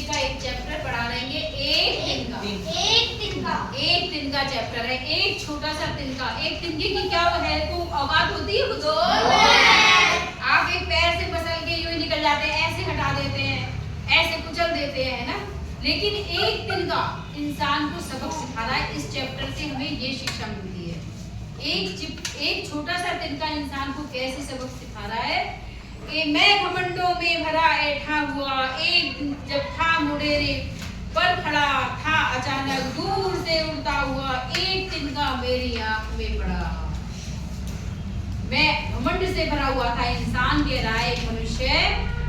का एक चैप्टर पढ़ा लेंगे। एक तिनका चैप्टर है। एक छोटा सा तिनका, एक तिनके की क्या है को औकात होती है कुछ? आप एक पैर से फिसल के यूं ही निकल जाते हैं, ऐसे हटा देते हैं, ऐसे कुचल देते हैं ना। लेकिन एक तिनका इंसान को सबक सिखा रहा है। इस चैप्टर से हमें ये शिक्षा मिलती है। एक छोटा सा तिनका इंसान को कैसे सबक सिखा रहा है कि मैं घमंडों में भरा ऐठा हुआ, एक दिन जब था मुडेरे पर खड़ा था, अचानक दूर से उड़ता हुआ एक तिनका मेरी आंख में पड़ा। मैं घमंड से भरा हुआ था। इंसान कह रहा है, एक मनुष्य,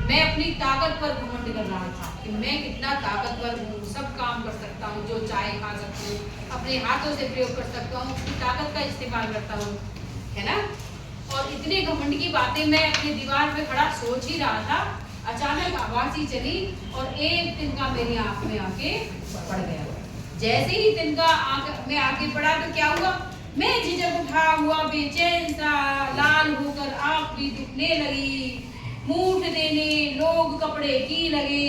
मैं अपनी ताकत पर घमंड कर रहा था कि मैं कितना ताकतवर हूँ, सब काम कर सकता हूँ, जो चाहे खा सकता हूँ, अपने हाथों से प्रयोग कर सकता हूँ, अपनी ताकत का इस्तेमाल करता हूँ, है ना। और इतने घमंड की बातें मैं अपनी दीवार पे खड़ा सोच ही रहा था। अचानक आवाज ही चली और एक तिनका मेरी आंख में आके पड़ गया। जैसे ही तिनका आंख में आके पड़ा तो क्या हुआ, मैं झिझक उठा हुआ बेचैन सा लाल होकर आंख भी दुखने लगी। मूठ देने लोग कपड़े की लगे,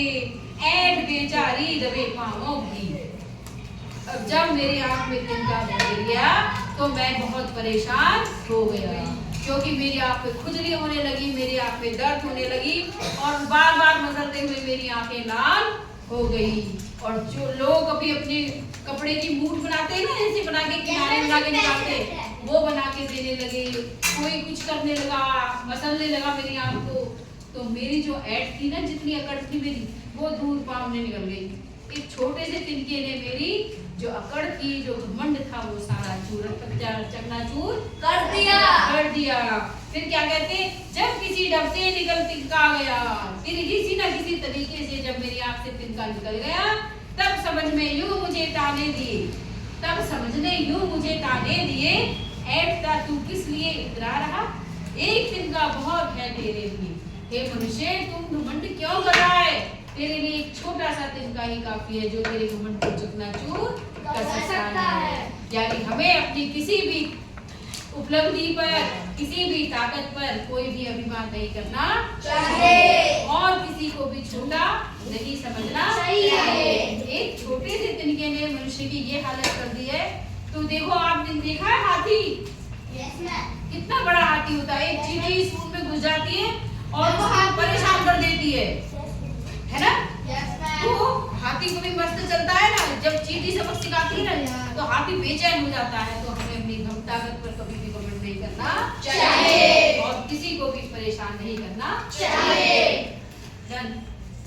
ऐठ बेचारी दबे पाँवों की। अब जब मेरी आंख में तिनका गिरा तो मैं बहुत परेशान हो गया, क्योंकि मेरी आंख में खुजली होने लगी, मेरी आंख में दर्द होने लगी और बार बार मसलते हुए मेरी आंखें लाल हो गई। और जो लोग अभी अपने कपड़े की मूठ बनाते हैं ना, ऐसे बना के किनारे बना के निकालते, वो बना के देने लगे। कोई कुछ करने लगा, मसलने लगा मेरी आंख को। तो मेरी जो ऐठ थी ना, जितनी अकड़ थी मेरी, वो दूर पाँव में निकल गई। एक छोटे से तिनके ने मेरी जो अकड़ थी, जो घमंड था, वो सारा चकनाचूर कर दिया। फिर क्या कहते, जब किसी डब से निकल तिनका गया, फिर किसी न किसी तरीके से जब मेरी आंख से तिनका निकल गया, तब समझ में यूं मुझे ताने दिए, ऐठता तू किस लिए इतरा रहा, एक तिनका बहुत है तेरे लिए। हे मनुष्य, तुम घमंड क्यों कर रहा है? तेरे लिए एक छोटा सा तिनका ही काफी है, जो तेरे घमंड को चकनाचूर कर सकता है। यानी हमें अपनी किसी भी उपलब्धि पर, किसी भी ताकत पर कोई भी अभिमान नहीं करना चाहिए और किसी को भी छोटा नहीं समझना चाहिए। एक छोटे से तिनके ने मनुष्य की ये हालत कर दी है। तो देखो, आपने देखा है हाथी, कितना बड़ा हाथी होता है। एक चींटी सूंड में घुस जाती है और उसको परेशान कर देती है ना। तो हाथी को भी मस्त चलता है ना, जब चींटी सबक सिखाती है ना, तो हाथी बेचैन हो जाता है। तो हमें अपनी ताकत पर कभी भी घमंड नहीं करना चाहिए और किसी को भी परेशान नहीं करना चाहिए।